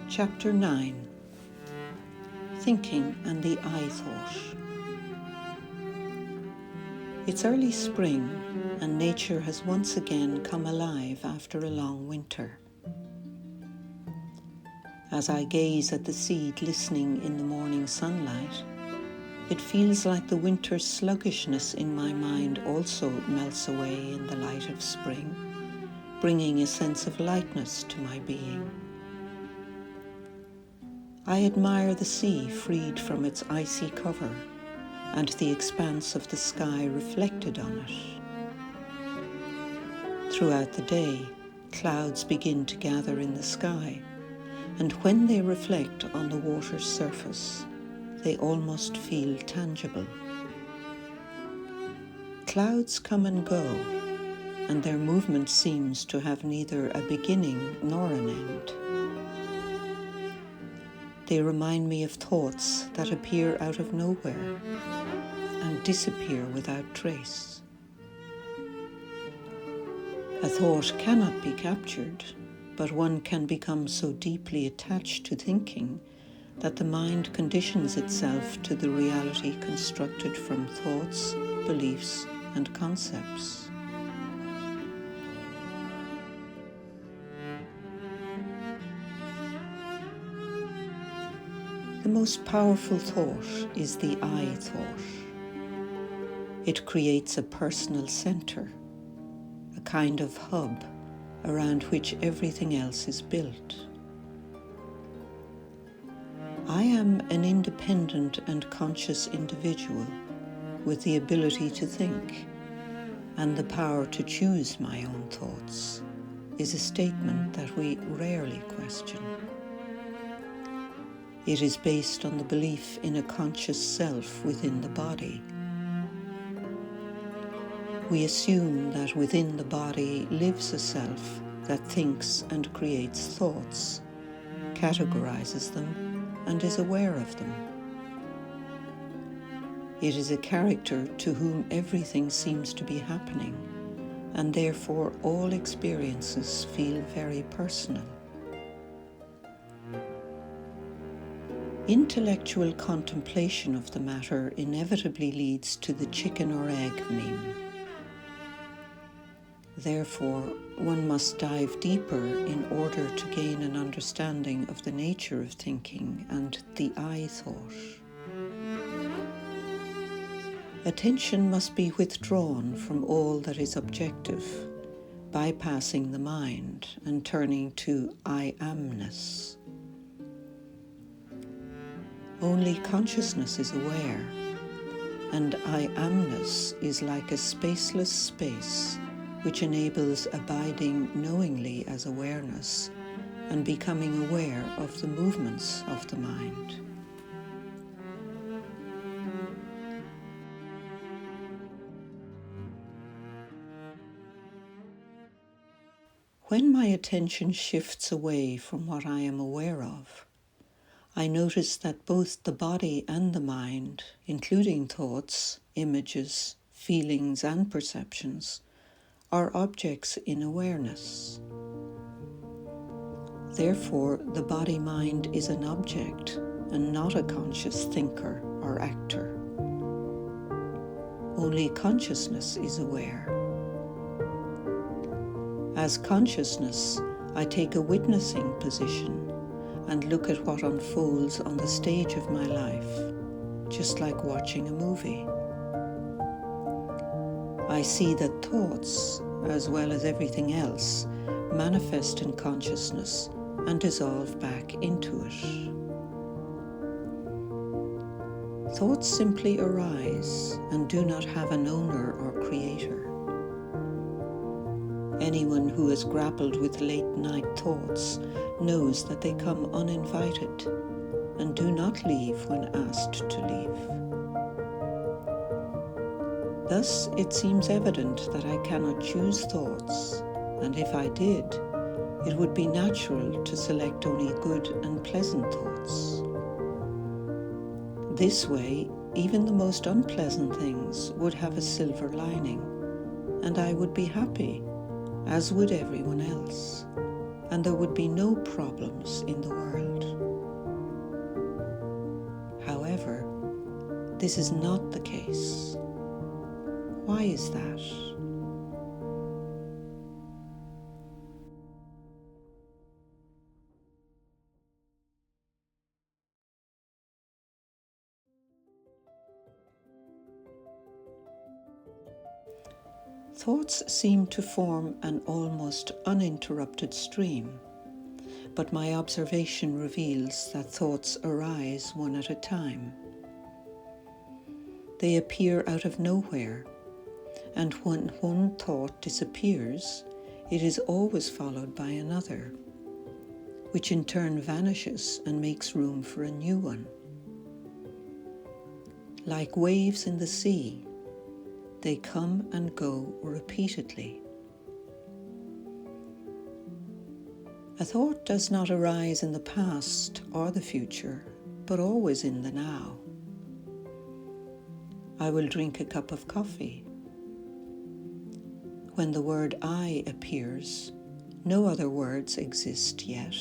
Chapter 9. Thinking and the I Thought. It's early spring, and nature has once again come alive after a long winter. As I gaze at the sea glistening in the morning sunlight, it feels like the winter's sluggishness in my mind also melts away in the light of spring, bringing a sense of lightness to my being. I admire the sea freed from its icy cover and the expanse of the sky reflected on it. Throughout the day, clouds begin to gather in the sky, and when they reflect on the water's surface, they almost feel tangible. Clouds come and go, and their movement seems to have neither a beginning nor an end. They remind me of thoughts that appear out of nowhere and disappear without trace. A thought cannot be captured, but one can become so deeply attached to thinking that the mind conditions itself to the reality constructed from thoughts, beliefs, and concepts. The most powerful thought is the I thought. It creates a personal center, a kind of hub around which everything else is built. I am an independent and conscious individual with the ability to think, and the power to choose my own thoughts is a statement that we rarely question. It is based on the belief in a conscious self within the body. We assume that within the body lives a self that thinks and creates thoughts, categorizes them, and is aware of them. It is a character to whom everything seems to be happening, and therefore all experiences feel very personal. Intellectual contemplation of the matter inevitably leads to the chicken or egg meme. Therefore, one must dive deeper in order to gain an understanding of the nature of thinking and the I thought. Attention must be withdrawn from all that is objective, bypassing the mind and turning to I amness. Only consciousness is aware, and I amness is like a spaceless space which enables abiding knowingly as awareness and becoming aware of the movements of the mind. When my attention shifts away from what I am aware of, I notice that both the body and the mind, including thoughts, images, feelings, and perceptions, are objects in awareness. Therefore, the body-mind is an object and not a conscious thinker or actor. Only consciousness is aware. As consciousness, I take a witnessing position and look at what unfolds on the stage of my life, just like watching a movie. I see that thoughts, as well as everything else, manifest in consciousness and dissolve back into it. Thoughts simply arise and do not have an owner or creator. Anyone who has grappled with late-night thoughts knows that they come uninvited and do not leave when asked to leave. Thus, it seems evident that I cannot choose thoughts, and if I did, it would be natural to select only good and pleasant thoughts. This way, even the most unpleasant things would have a silver lining, and I would be happy, as would everyone else, and there would be no problems in the world. this is not the case. Why is that? Thoughts seem to form an almost uninterrupted stream, but my observation reveals that thoughts arise one at a time. They appear out of nowhere, and when one thought disappears, it is always followed by another, which in turn vanishes and makes room for a new one. Like waves in the sea, they come and go repeatedly. A thought does not arise in the past or the future, but always in the now. I will drink a cup of coffee. When the word I appears, no other words exist yet.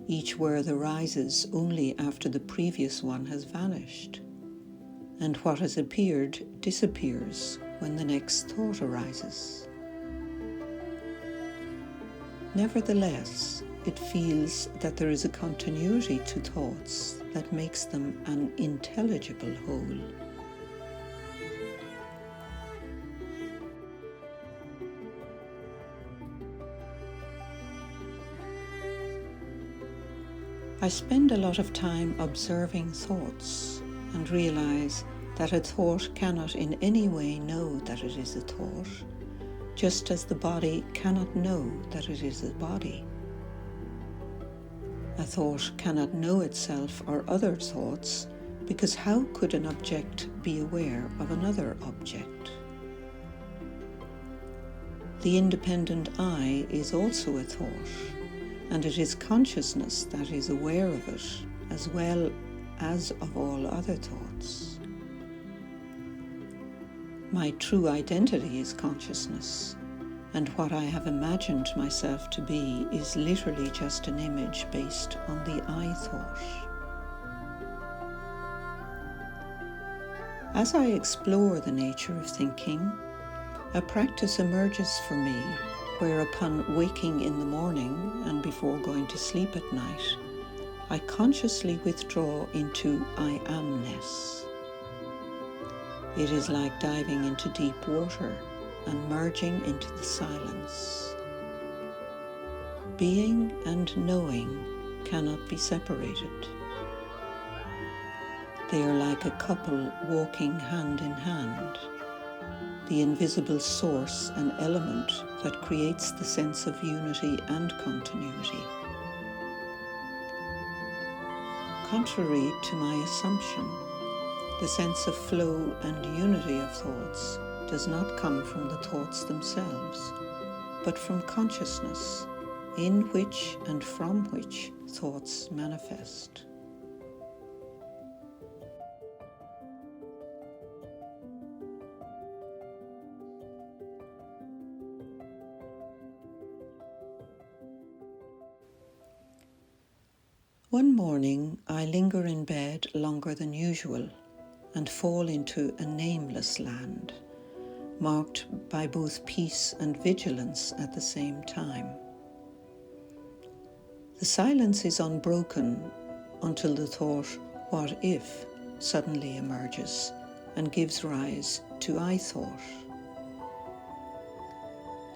Each word arises only after the previous one has vanished, and what has appeared disappears when the next thought arises. Nevertheless, it feels that there is a continuity to thoughts that makes them an intelligible whole. I spend a lot of time observing thoughts and realize that a thought cannot in any way know that it is a thought, just as the body cannot know that it is a body. A thought cannot know itself or other thoughts, because how could an object be aware of another object? The independent I is also a thought, and it is consciousness that is aware of it, as well as of all other thoughts. My true identity is consciousness, and what I have imagined myself to be is literally just an image based on the I thought. As I explore the nature of thinking, a practice emerges for me where, upon waking in the morning and before going to sleep at night, I consciously withdraw into I amness. It is like diving into deep water and merging into the silence. Being and knowing cannot be separated. They are like a couple walking hand in hand, the invisible source and element that creates the sense of unity and continuity. Contrary to my assumption, the sense of flow and unity of thoughts does not come from the thoughts themselves, but from consciousness, in which and from which thoughts manifest. One morning, I linger in bed longer than usual and fall into a nameless land, marked by both peace and vigilance at the same time. The silence is unbroken until the thought, "What if?" suddenly emerges and gives rise to I thought.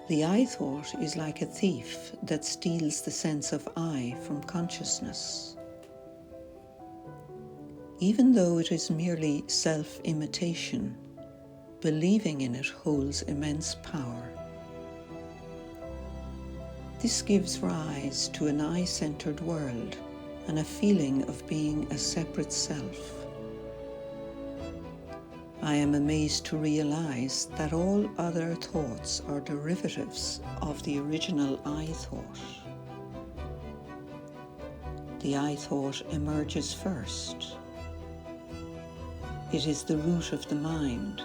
The I thought is like a thief that steals the sense of I from consciousness. Even though it is merely self-imitation, believing in it holds immense power. This gives rise to an I-centered world and a feeling of being a separate self. I am amazed to realize that all other thoughts are derivatives of the original I thought. The I thought emerges first. It is the root of the mind,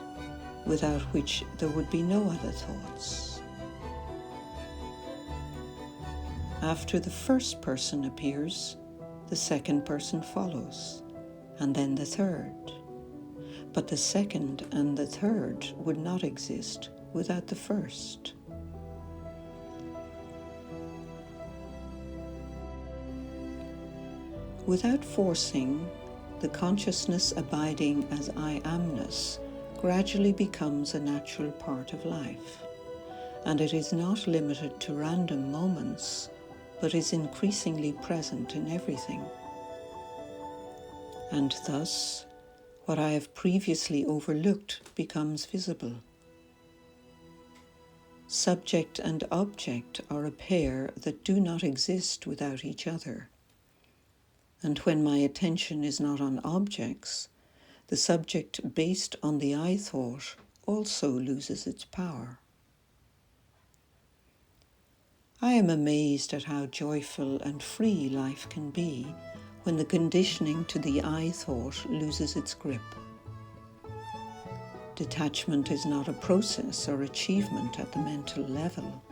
without which there would be no other thoughts. After the first person appears, the second person follows, and then the third. But the second and the third would not exist without the first. Without forcing, the consciousness abiding as I amness gradually becomes a natural part of life, and it is not limited to random moments, but is increasingly present in everything. And thus, what I have previously overlooked becomes visible. Subject and object are a pair that do not exist without each other. And when my attention is not on objects, the subject based on the I thought also loses its power. I am amazed at how joyful and free life can be when the conditioning to the I thought loses its grip. Detachment is not a process or achievement at the mental level.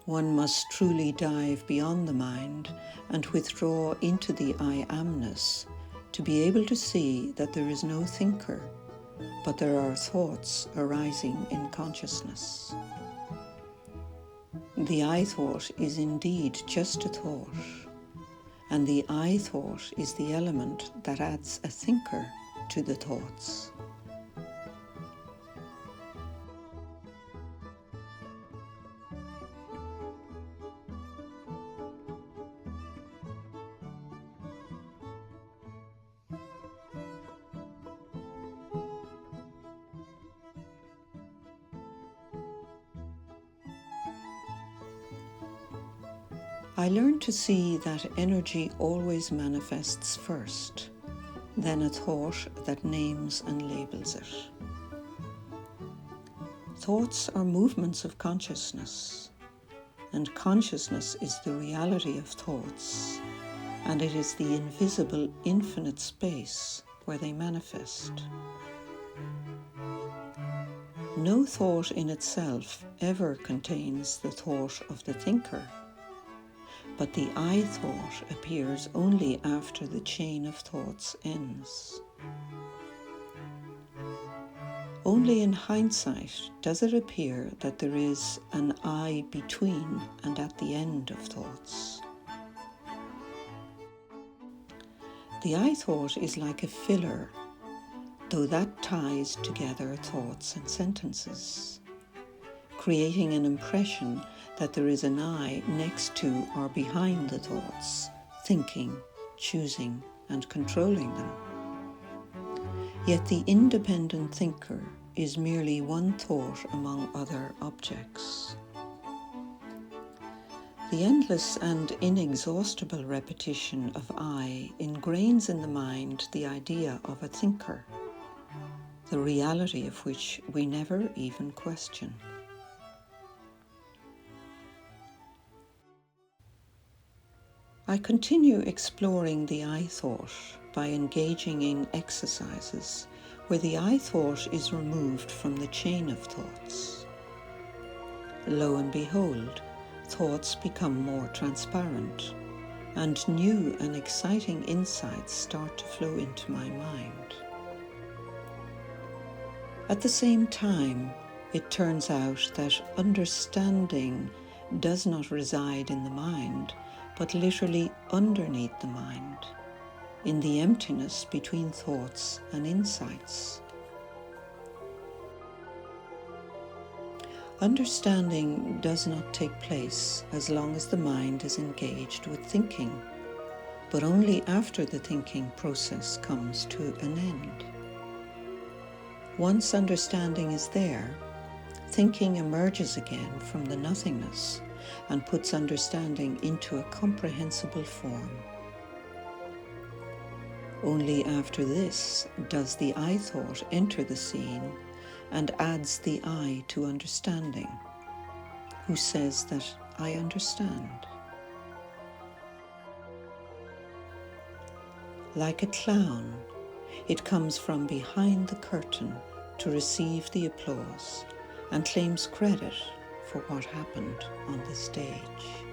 One must truly dive beyond the mind and withdraw into the I amness to be able to see that there is no thinker, but there are thoughts arising in consciousness. The I thought is indeed just a thought, and the I thought is the element that adds a thinker to the thoughts. I learned to see that energy always manifests first, then a thought that names and labels it. Thoughts are movements of consciousness, and consciousness is the reality of thoughts, and it is the invisible infinite space where they manifest. No thought in itself ever contains the thought of the thinker, but the I thought appears only after the chain of thoughts ends. Only in hindsight does it appear that there is an I between and at the end of thoughts. The I thought is like a filler, though that ties together thoughts and sentences, creating an impression that there is an I next to or behind the thoughts, thinking, choosing, and controlling them. Yet the independent thinker is merely one thought among other objects. The endless and inexhaustible repetition of I ingrains in the mind the idea of a thinker, the reality of which we never even question. I continue exploring the I thought by engaging in exercises where the I thought is removed from the chain of thoughts. Lo and behold, thoughts become more transparent, and new and exciting insights start to flow into my mind. At the same time, it turns out that understanding does not reside in the mind, but literally underneath the mind, in the emptiness between thoughts and insights. Understanding does not take place as long as the mind is engaged with thinking, but only after the thinking process comes to an end. Once understanding is there, thinking emerges again from the nothingness and puts understanding into a comprehensible form. Only after this does the I thought enter the scene and adds the I to understanding, who says that I understand. Like a clown, it comes from behind the curtain to receive the applause and claims credit for what happened on the stage.